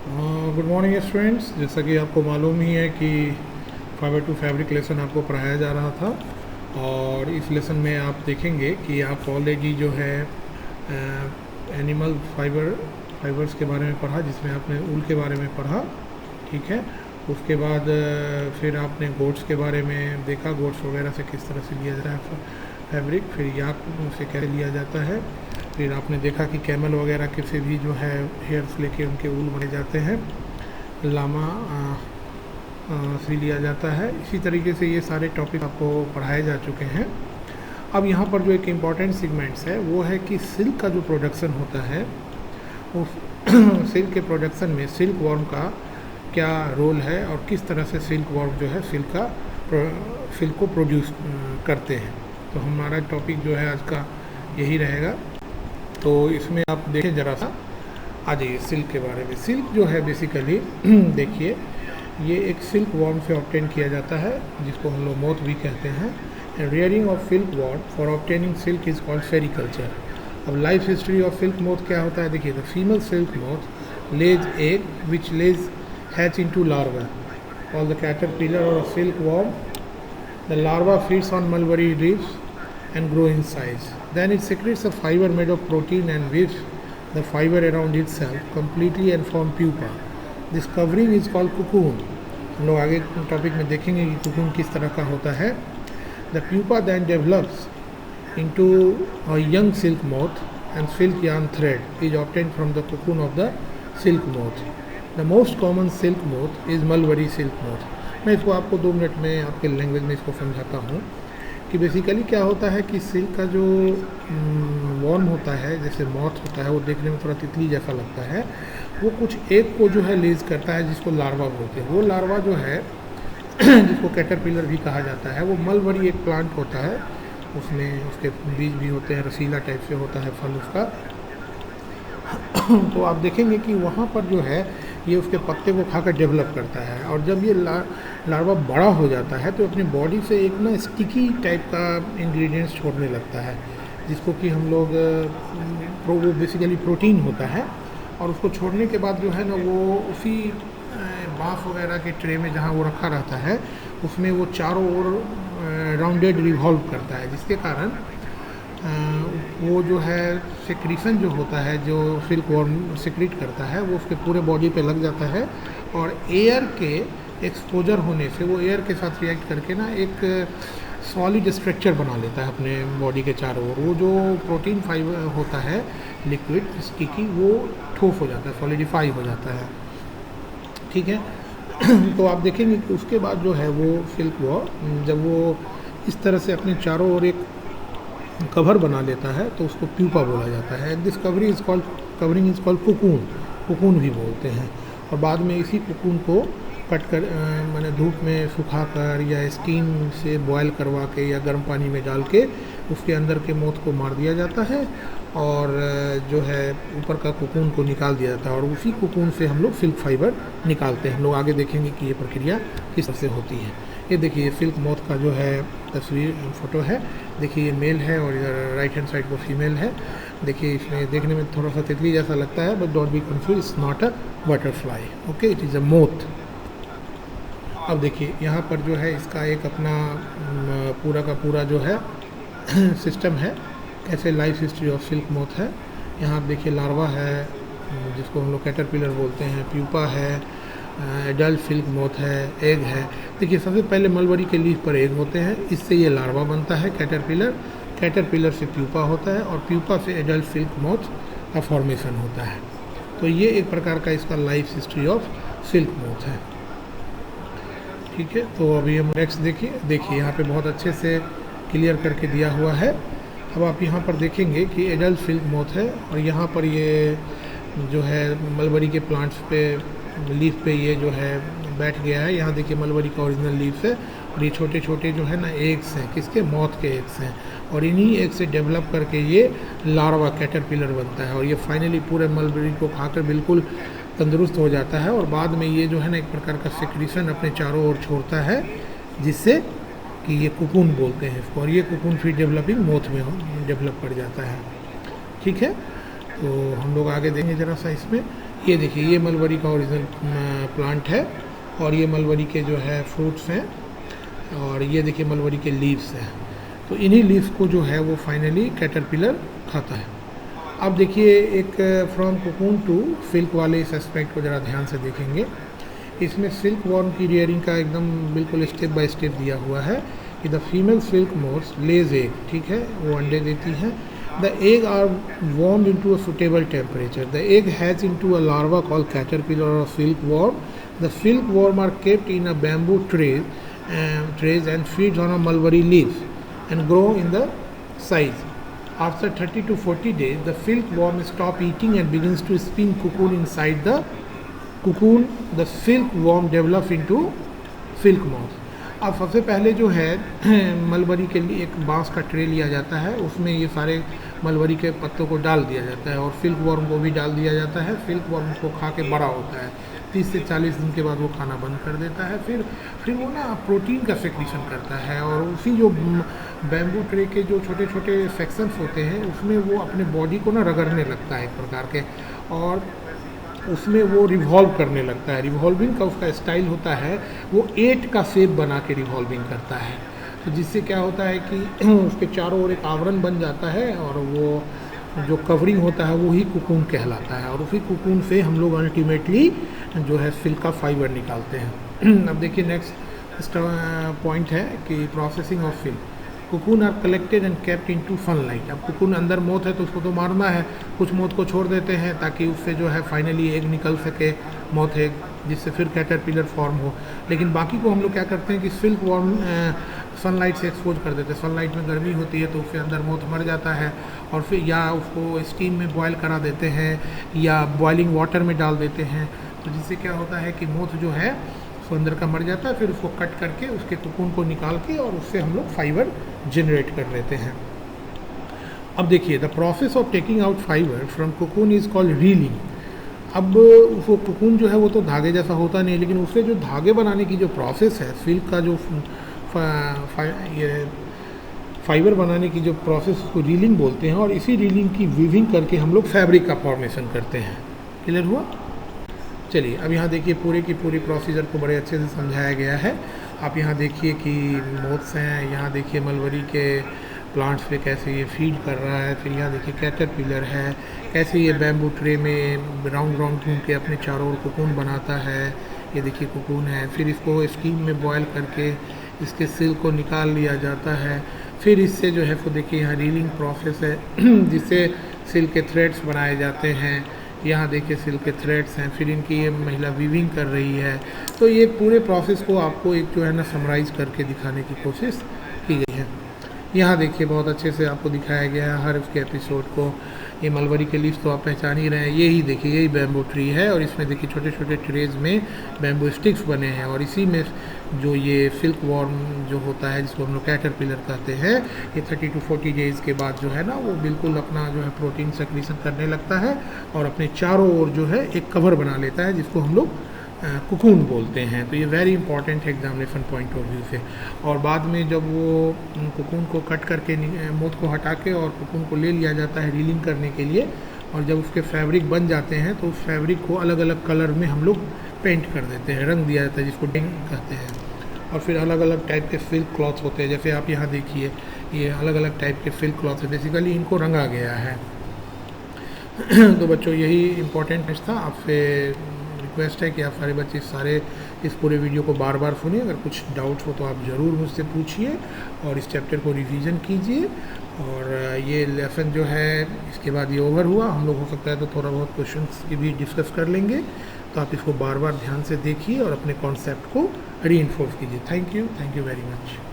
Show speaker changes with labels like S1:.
S1: Good morning students. जैसा कि आपको मालूम ही है कि फाइबर टू फैब्रिक लेसन आपको पढ़ाया जा रहा था, और इस लेसन में आप देखेंगे कि आप ऑलरेडी जो है एनिमल फाइबर्स के बारे में पढ़ा, जिसमें आपने ऊल के बारे में पढ़ा। ठीक है, उसके बाद फिर आपने गोट्स के बारे में देखा, गोट्स वगैरह से किस तरह से लिया जाता है फैब्रिक, फिर याक से कैसे लिया जाता है। फिर आपने देखा कि कैमल वगैरह के से भी जो है हेयर्स लेके उनके ऊल बने जाते हैं, लामा से लिया जाता है। इसी तरीके से ये सारे टॉपिक आपको पढ़ाए जा चुके हैं। अब यहाँ पर जो एक इम्पॉर्टेंट सेगमेंट्स है वो है कि सिल्क का जो प्रोडक्शन होता है, उस सिल्क के प्रोडक्शन में सिल्क वॉर्म का क्या रोल है और किस तरह से सिल्क वॉर्म जो है सिल्क को प्रोड्यूस करते हैं। तो हमारा टॉपिक जो है आज का यही रहेगा। तो इसमें आप देखें ज़रा सा, आ जाइए सिल्क के बारे में। सिल्क जो है बेसिकली देखिए, ये एक सिल्क वॉर्म से ऑब्टेन किया जाता है, जिसको हम लोग मोथ भी कहते हैं। Rearing of silk worm for obtaining silk is called sericulture. अब life history of silk moth क्या होता है, देखिए। The female silk moth lays egg which lays hatch into larva or the caterpillar और silk worm. The larva feeds on mulberry leaves and grow in size. Then it secretes a fiber made of protein and weaves the fiber around itself completely and form pupa. This covering is called cocoon. हम लोग आगे topic में देखेंगे कि cocoon किस तरह का होता है। The pupa then develops into a young silk moth and silk yarn thread is obtained from the cocoon of the silk moth. The most common silk moth is mulberry silk moth. मैं इसको आपको 2 minute में आपके language में इसको समझाता हूँ कि बेसिकली क्या होता है कि सिल्क का जो वॉर्म होता है, जैसे मॉथ होता है, वो देखने में थोड़ा तितली जैसा लगता है। वो कुछ एक को जो है लेज करता है, जिसको लार्वा बोलते हैं। वो लार्वा जो है जिसको कैटरपिलर भी कहा जाता है, वो मलबरी एक प्लांट होता है, उसमें उसके बीज भी होते हैं, रसीला टाइप से होता है फल उसका। तो आप देखेंगे कि वहाँ पर जो है ये उसके पत्ते को खाकर डेवलप करता है, और जब ये लार्वा बड़ा हो जाता है तो अपनी बॉडी से एक ना स्टिकी टाइप का इंग्रेडिएंट्स छोड़ने लगता है, जिसको कि हम लोग वो बेसिकली प्रोटीन होता है। और उसको छोड़ने के बाद जो है ना, वो उसी बाँस वगैरह के ट्रे में जहाँ वो रखा रहता है, उसमें वो चारों ओर राउंडेड रिवॉल्व करता है, जिसके कारण वो जो है सिक्रीशन जो होता है, जो सिल्क वॉर्म सिक्रीट करता है, वो उसके पूरे बॉडी पे लग जाता है। और एयर के एक्सपोजर होने से वो एयर के साथ रिएक्ट करके ना एक सॉलिड स्ट्रक्चर बना लेता है अपने बॉडी के चारों ओर। वो जो प्रोटीन फाइबर होता है लिक्विड स्टिकी, वो ठोस हो जाता है, सॉलिडिफाई हो जाता है। ठीक है। तो आप देखेंगे कि उसके बाद जो है वो सिल्क वॉर्म जब वो इस तरह से अपने चारों ओर एक कवर बना लेता है, तो उसको प्यूपा बोला जाता है। This covering is called cocoon भी बोलते हैं। और बाद में इसी कोकून को कट कर मैंने धूप में सुखा कर या स्टीम से बॉयल करवा के या गर्म पानी में डाल के उसके अंदर के मोथ को मार दिया जाता है, और जो है ऊपर का कोकून को निकाल दिया जाता है, और उसी कोकून से हम लोग सिल्क फाइबर निकालते हैं। हम लोग आगे देखेंगे कि ये प्रक्रिया किस तरह से होती है। ये देखिए, ये सिल्क मोथ का जो है तस्वीर फोटो है। देखिए, ये मेल है और इधर राइट हैंड साइड को फीमेल है। देखिए, इसमें देखने में थोड़ा सा तितली जैसा लगता है, but don't be confuse, it's not a butterfly, okay, it is a moth. अब देखिए, यहाँ पर जो है इसका एक अपना पूरा का पूरा जो है सिस्टम है, कैसे life history of silk moth है। यहाँ आप देखिए, लार्वा है जिसको हम लोग कैटरपिलर बोलते हैं, प्यूपा है, एडल्ट सिल्क मोथ है, एग है। देखिए, सबसे पहले मलबरी के लीफ पर एग होते हैं, इससे ये लार्वा बनता है कैटरपिलर से प्यूपा होता है, और प्यूपा से एडल्ट सिल्क मोथ का फॉर्मेशन होता है। तो ये एक प्रकार का इसका life history of silk moth है। ठीक है, तो अभी हम नेक्स्ट देखिए यहाँ पे बहुत अच्छे से क्लियर करके दिया हुआ है। अब आप यहाँ पर देखेंगे कि एडल्ट सिल्क मोथ है, और यहाँ पर ये जो है मलबरी के प्लांट्स पे लीफ पे ये जो है बैठ गया है। यहाँ देखिए, मलबरी का ओरिजिनल लीफ है, और ये छोटे छोटे जो है ना एग्स हैं, किसके, मॉथ के एग्स हैं, और इन्हीं एग से डेवलप करके ये लार्वा कैटरपिलर बनता है, और ये फाइनली पूरे मलबरी को खाकर बिल्कुल तंदुरुस्त हो जाता है। और बाद में ये जो है ना एक प्रकार का सिक्रीशन अपने चारों ओर छोड़ता है, जिससे कि ये कोकून बोलते हैं इसको, और ये कोकून फिर डेवलपिंग मोथ में डेवलप कर जाता है। ठीक है, तो हम लोग आगे देखेंगे ज़रा सा इसमें ये देखिए, ये मलबरी का ओरिजिनल प्लांट है और ये मलबरी के जो है फ्रूट्स हैं और ये देखिए मलबरी के लीव्स हैं। तो इन्हीं लीव्स को जो है वो फाइनली कैटरपिलर खाता है। अब देखिए एक फ्रॉम कोकून टू सिल्क वाले इस एस्पेक्ट को ज़रा ध्यान से देखेंगे। इसमें सिल्क वॉर्म की रियरिंग का एकदम बिल्कुल स्टेप बाय स्टेप दिया हुआ है कि the female silk moths lays egg, ठीक है, वो अंडे देती हैं। The egg are warmed into a suitable temperature. The egg hatches into a larva called caterpillar और silk worm. The silk worm are kept in a bamboo trays and feeds on a mulberry leaves and grow in the size. After 30 to 40 days, the silkworm stop eating and begins to spin cocoon inside the cocoon. The silkworm develops into silk moth. अब सबसे पहले जो है mulberry के लिए एक बांस का ट्रे लिया जाता है, उसमें ये सारे मलबरी के पत्तों को डाल दिया जाता है और सिल्क वॉर्म को भी डाल दिया जाता है। सिल्क वॉर्म को खा के बड़ा होता है, 30 से 40 दिन के बाद वो खाना बंद कर देता है। फिर वो ना प्रोटीन का सेक्रीशन करता है और उसी जो बैम्बू ट्रे के जो छोटे छोटे सेक्शंस होते हैं उसमें वो अपने बॉडी को ना रगड़ने लगता है एक प्रकार के, और उसमें वो रिवॉल्व करने लगता है। रिवॉल्विंग का उसका स्टाइल होता है, वो 8 का शेप बना के रिवॉल्विंग करता है। तो जिससे क्या होता है कि उसके चारों ओर एक आवरण बन जाता है और वो जो कवरिंग होता है वो ही कुकून कहलाता है और उसी कुकून से हम लोग अल्टीमेटली जो है सिल्क का फाइबर निकालते हैं। अब देखिए नेक्स्ट पॉइंट है कि processing of silk. Cocoon are collected and kept into sunlight. अब कुकून अंदर मोथ है तो उसको तो मारना है, कुछ मोथ को छोड़ देते हैं ताकि उससे जो है फाइनली एग निकल सके, मोथ एग, जिससे फिर कैटरपिलर फॉर्म हो। लेकिन बाकी को हम लोग क्या करते हैं कि सिल्क वॉर्म सनलाइट से एक्सपोज कर देते हैं। सनलाइट में गर्मी होती है तो उससे अंदर मोथ मर जाता है और फिर या उसको स्टीम में बॉयल करा देते हैं या बॉइलिंग वाटर में डाल देते हैं। तो जिससे क्या होता है कि मोथ जो है वो अंदर का मर जाता है, फिर उसको कट करके उसके कुकून को निकाल के और उससे हम लोग फाइबर जनरेट कर लेते हैं। अब देखिए the process of taking out fibre from cocoon is called reeling. अब वो कुकून जो है वो तो धागे जैसा होता नहीं, लेकिन उससे जो धागे बनाने की जो प्रोसेस है, सिल्क का जो ये फाइबर बनाने की जो प्रोसेस उसको रीलिंग बोलते हैं और इसी रीलिंग की वीविंग करके हम लोग फैब्रिक का फॉर्मेशन करते हैं। क्लियर हुआ? चलिए अब यहाँ देखिए पूरे की पूरी प्रोसीजर को बड़े अच्छे से समझाया गया है। आप यहाँ देखिए कि मोथ्स हैं, यहाँ देखिए मलबरी के प्लांट्स पे कैसे ये फीड कर रहा है, फिर यहाँ देखिए कैटरपिलर है, कैसे ये बैम्बू ट्रे में राउंड राउंड घूम के अपने चारों ओर कुकून बनाता है। ये देखिए कुकून है, फिर इसको स्टीम में बॉयल करके इसके सिल्क को निकाल लिया जाता है। फिर इससे जो है वो देखिए यहाँ रीलिंग प्रोसेस है जिससे सिल्क के थ्रेड्स बनाए जाते हैं। यहाँ देखिए सिल्क के थ्रेड्स हैं, फिर इनकी ये महिला वीविंग कर रही है। तो ये पूरे प्रोसेस को आपको एक जो है ना समराइज़ करके दिखाने की कोशिश की गई है। यहाँ देखिए बहुत अच्छे से आपको दिखाया गया है हर उसके एपिसोड को। ये मलबरी के लीव्स तो आप पहचान ही रहे हैं, यही देखिए यही बैम्बू ट्री है और इसमें देखिए छोटे छोटे ट्रेज में बैम्बू स्टिक्स बने हैं और इसी में जो ये सिल्क वॉर्म जो होता है जिसको हम लोग कैटरपिलर कहते हैं, ये 30 to 40 डेज़ के बाद जो है ना वो बिल्कुल अपना जो है प्रोटीन सेक्रीशन करने लगता है और अपने चारों ओर जो है एक कवर बना लेता है जिसको हम लोग कुकून बोलते हैं। तो ये वेरी इंपॉर्टेंट है एग्जामिनेशन पॉइंट ऑफ व्यू से। और बाद में जब वो कुकून को कट करके मोथ को हटा के और कुकून को ले लिया जाता है रीलिंग करने के लिए, और जब उसके फैब्रिक बन जाते हैं तो उस फैब्रिक को अलग अलग कलर में हम लोग पेंट कर देते हैं, रंग दिया जाता है जिसको डिंग कहते हैं। और फिर अलग अलग टाइप के सिल्क क्लॉथ होते हैं, जैसे आप यहाँ देखिए ये अलग अलग टाइप के सिल्क क्लॉथ है, बेसिकली इनको रंगा गया है। तो बच्चों यही इम्पोर्टेंट था। आपसे रिक्वेस्ट है कि आप सारे बच्चे इस पूरे वीडियो को बार बार सुनिए। अगर कुछ डाउट्स हो तो आप ज़रूर मुझसे पूछिए और इस चैप्टर को रिवीजन कीजिए। और ये लेसन जो है इसके बाद ये ओवर हुआ, हम लोग हो सकता है तो थोड़ा बहुत क्वेश्चंस की भी डिस्कस कर लेंगे। तो आप इसको बार बार ध्यान से देखिए और अपने कॉन्सेप्ट को रीइंफोर्स कीजिए। Thank you very much.